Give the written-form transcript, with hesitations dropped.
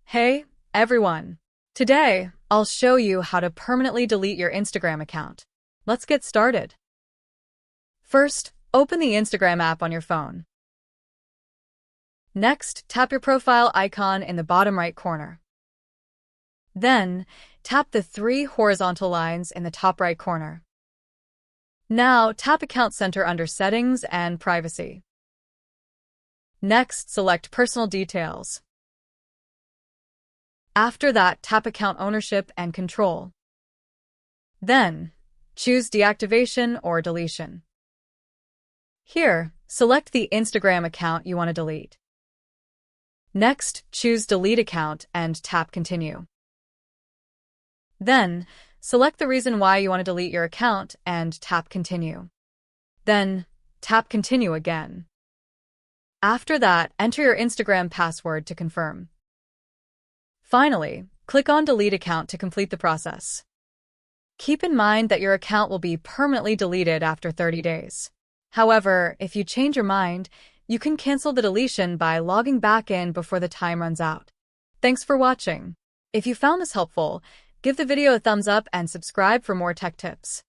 Hey, everyone. Today, I'll show you how to permanently delete your Instagram account. Let's get started. First, open the Instagram app on your phone. Next, tap your profile icon in the bottom right corner. Then, tap the three horizontal lines in the top right corner. Now, tap Account Center under Settings and Privacy. Next, select Personal Details. After that, tap Account Ownership and Control. Then, choose Deactivation or Deletion. Here, select the Instagram account you want to delete. Next, choose Delete Account and tap Continue. Then, select the reason why you want to delete your account and tap Continue. Then, tap Continue again. After that, enter your Instagram password to confirm. Finally, click on Delete Account to complete the process. Keep in mind that your account will be permanently deleted after 30 days. However, if you change your mind, you can cancel the deletion by logging back in before the time runs out. Thanks for watching. If you found this helpful, give the video a thumbs up and subscribe for more tech tips.